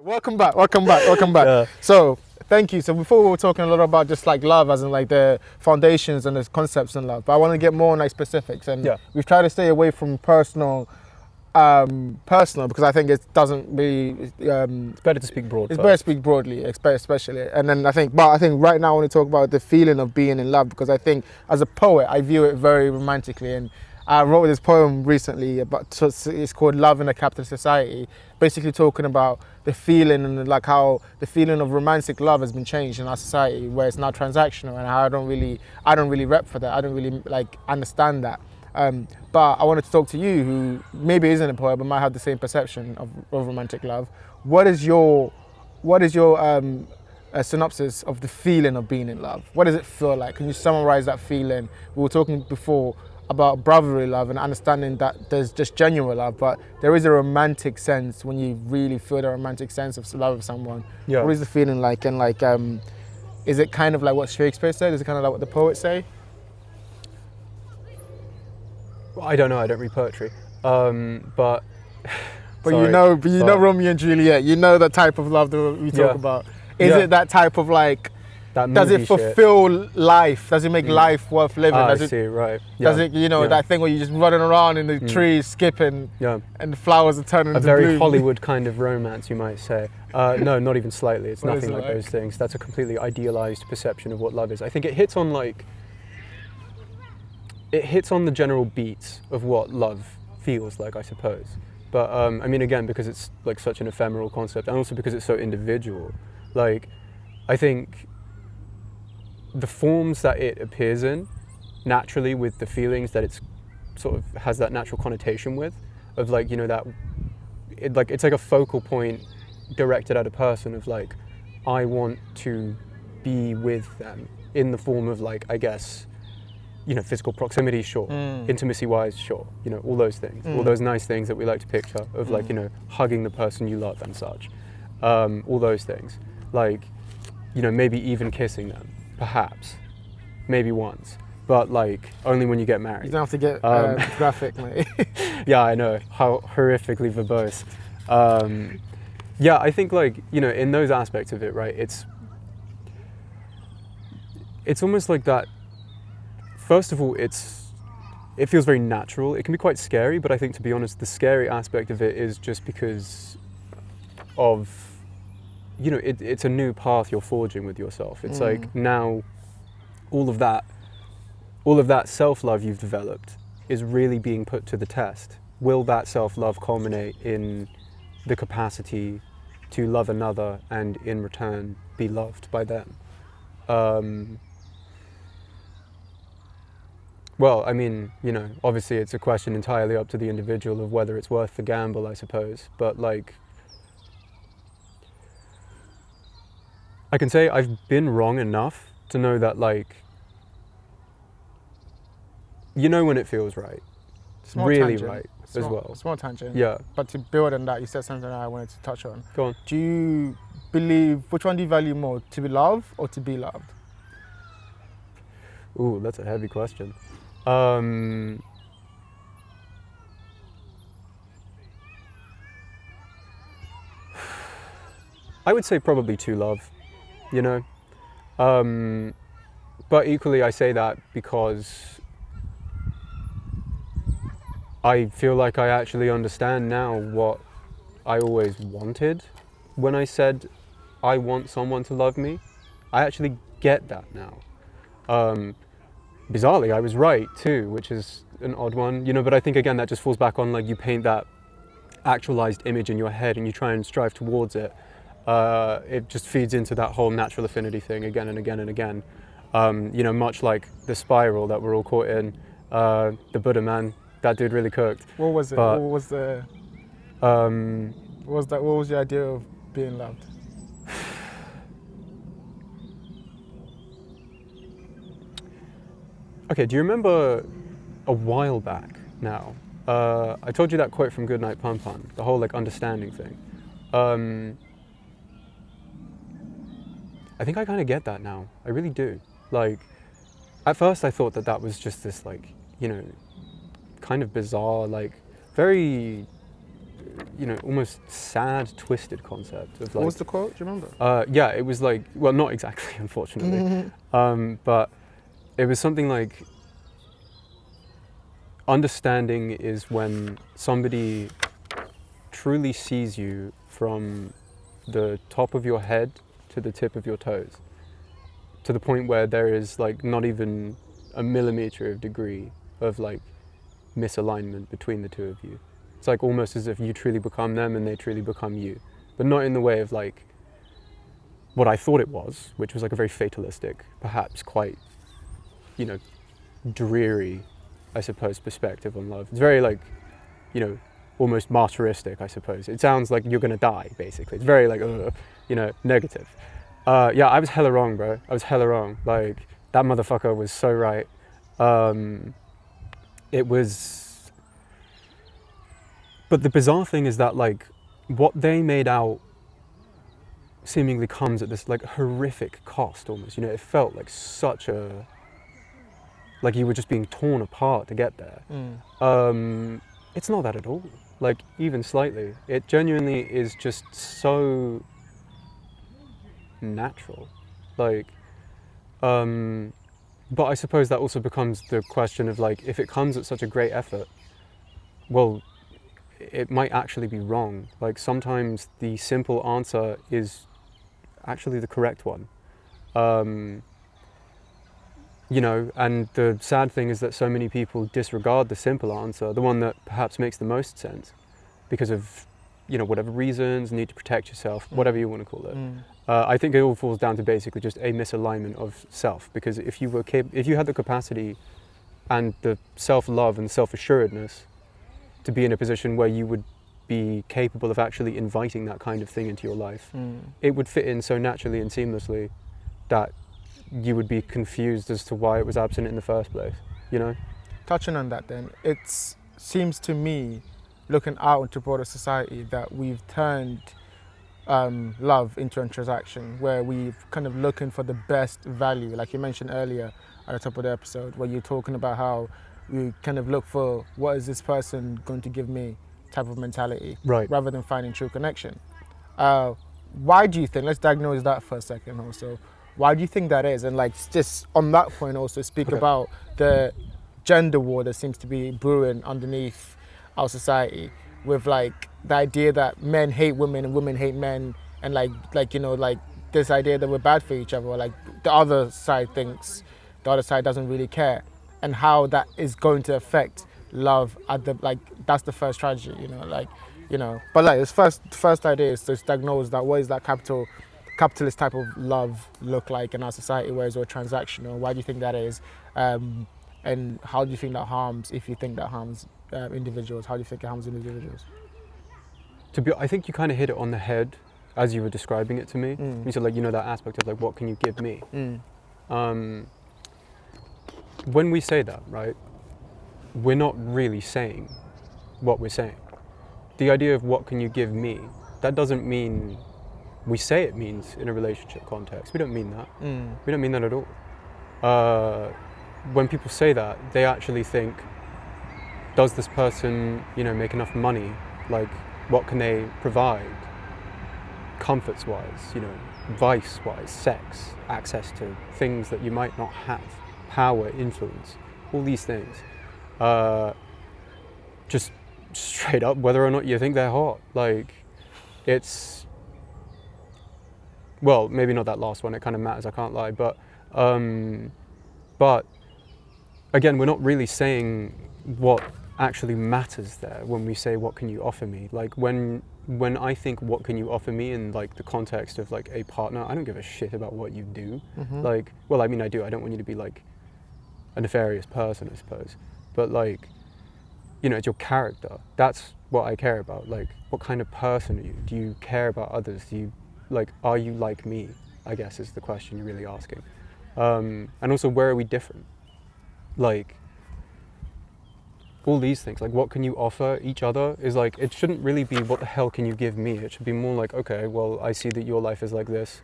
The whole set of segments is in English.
Welcome back, welcome back, welcome back. Yeah. So, thank you. So before we were talking a lot about just like love, as in like the foundations and the concepts in love, but I want to get more on like specifics. And Yeah. we've tried to stay away from personal because I think it doesn't really. It's better to speak broad. It's first. better to speak broadly, especially. And then I think right now I want to talk about the feeling of being in love, because I think as a poet I view it very romantically. And I wrote this poem recently it's called Love in a Capitalist Society, basically talking about the feeling and like how the feeling of romantic love has been changed in our society, where it's now transactional, and how I don't really rep for that. I don't really like understand that. But I wanted to talk to you, who maybe isn't a poet but might have the same perception of romantic love. What is your synopsis of the feeling of being in love? What does it feel like? Can you summarize that feeling? We were talking before about brotherly love and understanding that there's just genuine love, but there is a romantic sense when you really feel the romantic sense of love of someone. Yeah. What is the feeling like? And like, is it kind of like what Shakespeare said? Is it kind of like what the poets say? I don't know. I don't read poetry. But You know Romeo and Juliet. You know the type of love that we talk Yeah. about. Is it that type of like? that Does it movie shit. fulfill life? Does it make life worth living? Ah, I Does it? see. Right. Does Yeah. it? Yeah. That thing where you're just running around in the trees, skipping, Yeah. and the flowers are turning A into very bloom. Hollywood kind of romance, you might say. No, not even slightly. It's What is nothing it like like? those things. That's a completely idealized perception of what love is. I think it hits on the general beats of what love feels like, I suppose. But I mean, again, because it's like such an ephemeral concept, and also because it's so individual. Like, I think the forms that it appears in naturally, with the feelings that it's sort of has that natural connotation with, of like, that it's like a focal point directed at a person of like, I want to be with them in the form of like, I guess, physical proximity, sure. Intimacy wise, sure. All those things, all those nice things that we like to picture of like, hugging the person you love and such. All those things, like, maybe even kissing them, perhaps, maybe once, but like only when you get married. You don't have to get graphic, mate. Yeah, I know, how horrifically verbose. Yeah, I think like, in those aspects of it, right, it's almost like that. First of all, it feels very natural. It can be quite scary, but I think, to be honest, the scary aspect of it is just because of, it's a new path you're forging with yourself. It's like now all of that self-love you've developed is really being put to the test. Will that self-love culminate in the capacity to love another and in return be loved by them? Well, I mean, obviously it's a question entirely up to the individual of whether it's worth the gamble, I suppose. But like, I can say I've been wrong enough to know that, like, when it feels right. Small really tangent. right as well. Small tangent. Yeah. But to build on that, you said something that I wanted to touch on. Go on. Do you believe, which one do you value more, to be loved or to be loved? Ooh, that's a heavy question. I would say probably to love, but equally I say that because I feel like I actually understand now what I always wanted when I said I want someone to love me. I actually get that now. Bizarrely, I was right too, which is an odd one, but I think again that just falls back on like you paint that actualized image in your head and you try and strive towards it. It just feeds into that whole natural affinity thing again and again and again. Much like the spiral that we're all caught in. The Buddha man, that dude really cooked. What was it? But, what was the? What was the idea of being loved? Okay, do you remember a while back now? I told you that quote from Goodnight Pun Pun, the whole like understanding thing. I think I kind of get that now. I really do. Like, at first I thought that was just this like, kind of bizarre, like very, almost sad, twisted concept of What was like. the quote? Do you remember? Yeah, it was like, well, not exactly, unfortunately, but it was something like, understanding is when somebody truly sees you from the top of your head to the tip of your toes, to the point where there is like not even a millimeter of degree of like misalignment between the two of you. It's like almost as if you truly become them and they truly become you, but not in the way of like what I thought it was, which was like a very fatalistic, perhaps quite, dreary, I suppose, perspective on love. It's very like, almost martyristic, I suppose. It sounds like you're gonna die, basically. It's very like, negative. Yeah, I was hella wrong, bro. I was hella wrong. Like, that motherfucker was so right. It was... But the bizarre thing is that, like, what they made out seemingly comes at this, like, horrific cost, almost. It felt like such a... Like you were just being torn apart to get there. It's not that at all. Like, even slightly. It genuinely is just so natural. Like, but I suppose that also becomes the question of like, if it comes at such a great effort, well, it might actually be wrong. Like, sometimes the simple answer is actually the correct one. And the sad thing is that so many people disregard the simple answer, the one that perhaps makes the most sense, because of, whatever reasons, need to protect yourself, whatever you want to call it. I think it all falls down to basically just a misalignment of self, because if you had the capacity and the self-love and self-assuredness to be in a position where you would be capable of actually inviting that kind of thing into your life, it would fit in so naturally and seamlessly that you would be confused as to why it was absent in the first place, Touching on that then, it seems to me, looking out into broader society, that we've turned love into a transaction where we've kind of looking for the best value, like you mentioned earlier at the top of the episode, where you're talking about how we kind of look for what is this person going to give me type of mentality, right, rather than finding true connection. Why do you think, let's diagnose that for a second also, why do you think that is? And like, just on that point also speak about the gender war that seems to be brewing underneath our society, with like the idea that men hate women and women hate men, and like this idea that we're bad for each other, or like the other side thinks the other side doesn't really care, and how that is going to affect love at the, like, that's the first tragedy, but like this first idea is to diagnose that, what is that capitalist type of love look like in our society, where it's all transactional? Why do you think that is? And how do you think that harms, if you think that harms individuals, how do you think it harms individuals? I think you kind of hit it on the head as you were describing it to me. You said, like, that aspect of like, what can you give me? When we say that, right, we're not really saying what we're saying. The idea of what can you give me, that doesn't mean we say it means in a relationship context. We don't mean that. We don't mean that at all. When people say that, they actually think, does this person, make enough money? Like, what can they provide? Comforts-wise, vice-wise, sex, access to things that you might not have, power, influence, all these things. Just straight up, whether or not you think they're hot. Like, it's... Well, maybe not that last one, it kind of matters, I can't lie, but again, we're not really saying what actually matters there when we say, what can you offer me? Like, when I think, what can you offer me in like the context of like a partner, I don't give a shit about what you do. Like, well, I mean, I do. I don't want you to be like a nefarious person, I suppose. But like, it's your character. That's what I care about. Like, what kind of person are you? Do you care about others? Are you like me, I guess, is the question you're really asking. And also, where are we different? Like, all these things, like, what can you offer each other is like, it shouldn't really be, what the hell can you give me? It should be more like, okay, well, I see that your life is like this.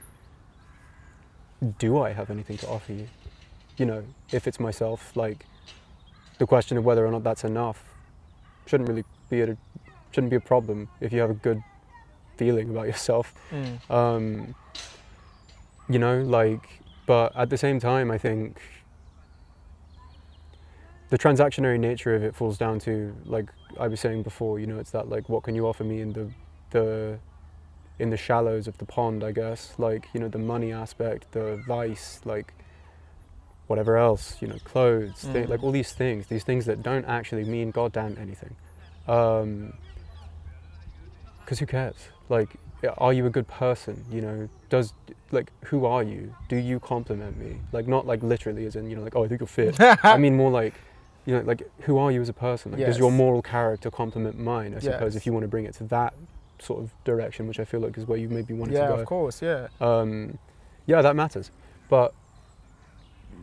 Do I have anything to offer you? If it's myself, like, the question of whether or not that's enough shouldn't shouldn't be a problem if you have a good feeling about yourself. You know, like, but at the same time, I think the transactionary nature of it falls down to, like I was saying before, you know, it's that, like, what can you offer me in the shallows of the pond, I guess, like, you know, the money aspect, the vice, like, whatever else, you know, clothes, like all these things that don't actually mean goddamn anything. Because who cares? Like, are you a good person? You know, like, who are you? Do you compliment me? Like, not like literally as in, you know, like, oh, I think you're fit. I mean more like, you know, like, who are you as a person? Like, does your moral character complement mine, I suppose, if you want to bring it to that sort of direction, which I feel like is where you maybe wanted to go. Yeah, of course, yeah. Yeah, that matters. But,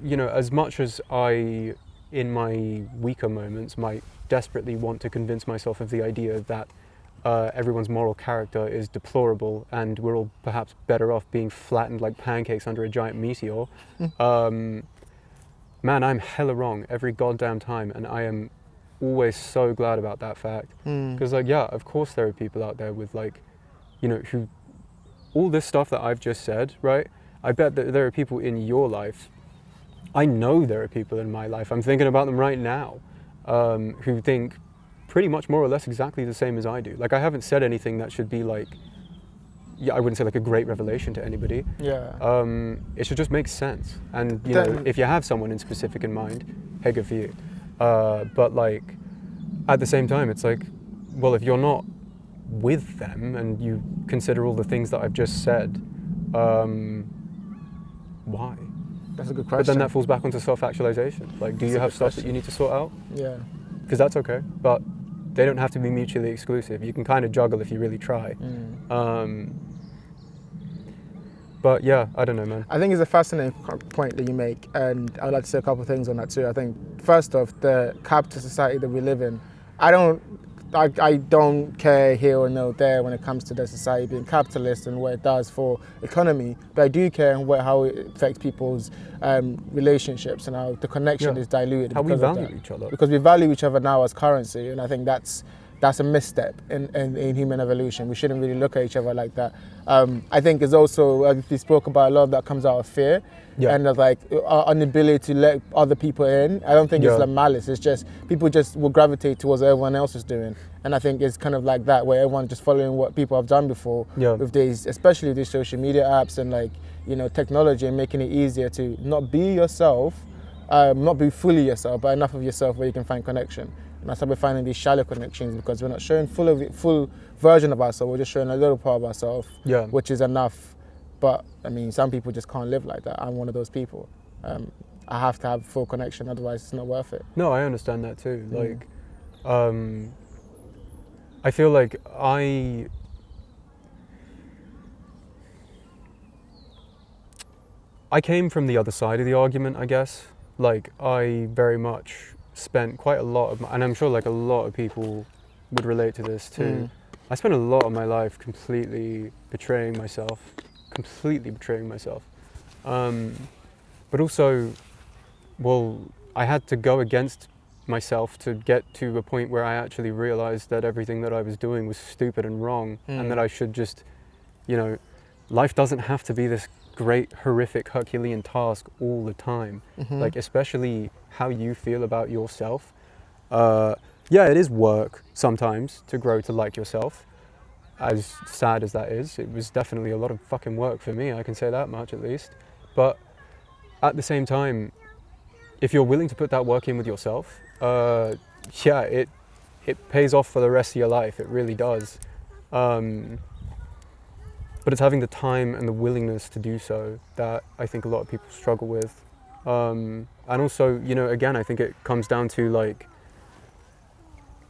you know, as much as I, in my weaker moments, might desperately want to convince myself of the idea that everyone's moral character is deplorable and we're all perhaps better off being flattened like pancakes under a giant meteor, man, I'm hella wrong every goddamn time, and I am always so glad about that fact. Because, like, yeah, of course there are people out there with, like, you know, who, all this stuff that I've just said, right? I bet that there are people in your life, I know there are people in my life, I'm thinking about them right now, who think pretty much more or less exactly the same as I do. Like, I haven't said anything that should be like, yeah, I wouldn't say like a great revelation to anybody. Yeah. It should just make sense. And, you know, if you have someone in specific in mind, hey, good for you. But, like, at the same time, it's like, well, if you're not with them and you consider all the things that I've just said, why? That's a good question. But then that falls back onto self-actualization. Like, do you have stuff that you need to sort out? Yeah. Because that's okay, but they don't have to be mutually exclusive. You can kind of juggle if you really try. But yeah, I don't know, man. I think it's a fascinating point that you make, and I'd like to say a couple of things on that too. I think, first off, the capitalist society that we live in, I don't care here or no there when it comes to the society being capitalist and what it does for economy, but I do care how it affects people's relationships and how the connection is diluted. How we value each other. Because we value each other now as currency, and I think that's a misstep in human evolution. We shouldn't really look at each other like that. I think it's also, as we spoke about, a lot of that comes out of fear and of, like, our inability to let other people in. I don't think it's like malice. It's just people just will gravitate towards what everyone else is doing. And I think it's kind of like that, where everyone's just following what people have done before with these, especially with these social media apps and, like, you know, technology, and making it easier to not be yourself, not be fully yourself, but enough of yourself where you can find connection. And that's how we're finding these shallow connections, because we're not showing full version of ourselves. We're just showing a little part of ourselves, which is enough. But I mean, some people just can't live like that. I'm one of those people. I have to have full connection, otherwise it's not worth it. No, I understand that too. Like, I feel like I came from the other side of the argument, I guess. Like, I very much spent quite a lot of and I'm sure like a lot of people would relate to this too. I spent a lot of my life completely betraying myself. But also, well, I had to go against myself to get to a point where I actually realized that everything that I was doing was stupid and wrong, and that I should just, you know, life doesn't have to be this great, horrific, Herculean task all the time. Like, especially how you feel about yourself. Yeah, it is work sometimes to grow to like yourself. As sad as that is, it was definitely a lot of fucking work for me, I can say that much at least. But at the same time, if you're willing to put that work in with yourself, yeah, it pays off for the rest of your life, it really does. But it's having the time and the willingness to do so that I think a lot of people struggle with. And also, you know, again, I think it comes down to, like,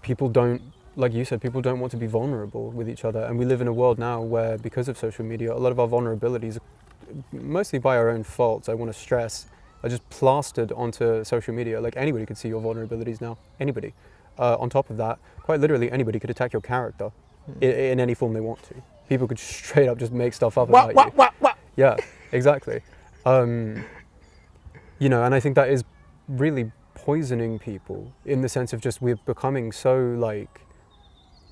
people don't, like you said, people don't want to be vulnerable with each other. And we live in a world now where, because of social media, a lot of our vulnerabilities, mostly by our own faults, I want to stress, are just plastered onto social media. Like, anybody could see your vulnerabilities now, anybody. On top of that, quite literally anybody could attack your character in any form they want to. People could straight up just make stuff up about you. Yeah, exactly. You know, and I think that is really poisoning people, in the sense of just we're becoming so, like,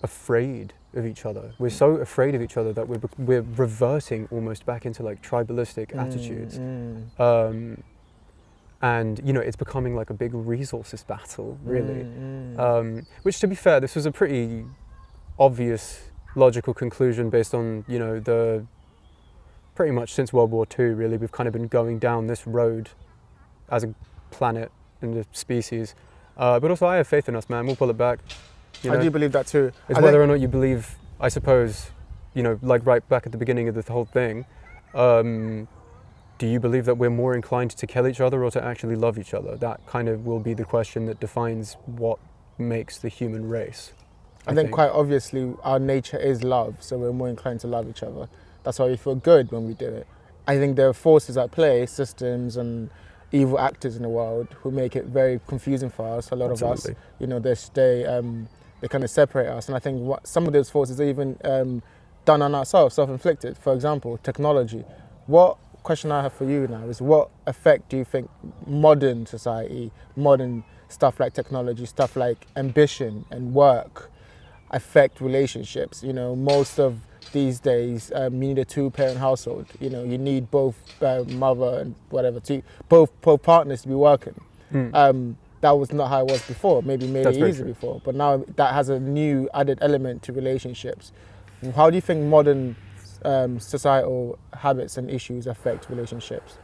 afraid of each other. We're so afraid of each other that we're reverting almost back into like tribalistic attitudes. And you know, it's becoming like a big resources battle, really. Which, to be fair, this was a pretty obvious logical conclusion based on, you know, the pretty much since World War II, really, we've kind of been going down this road as a planet and a species. But also, I have faith in us, man. We'll pull it back. You know? I do believe that too. It's whether or not you believe, I suppose, you know, like right back at the beginning of the whole thing, do you believe that we're more inclined to kill each other or to actually love each other? That kind of will be the question that defines what makes the human race. I think quite obviously our nature is love, so we're more inclined to love each other. That's why we feel good when we do it. I think there are forces at play, systems and evil actors in the world who make it very confusing for us. A lot of us, you know, they kind of separate us. And I think some of those forces are even done on ourselves, self-inflicted. For example, technology. What question I have for you now is, what effect do you think modern society, modern stuff like technology, stuff like ambition and work affect relationships? You know, most of these days you need a two-parent household. You know, you need both mother and whatever, both partners to be working. That was not how it was before. Maybe made it easy before, but now that has a new added element to relationships. How do you think modern societal habits and issues affect relationships?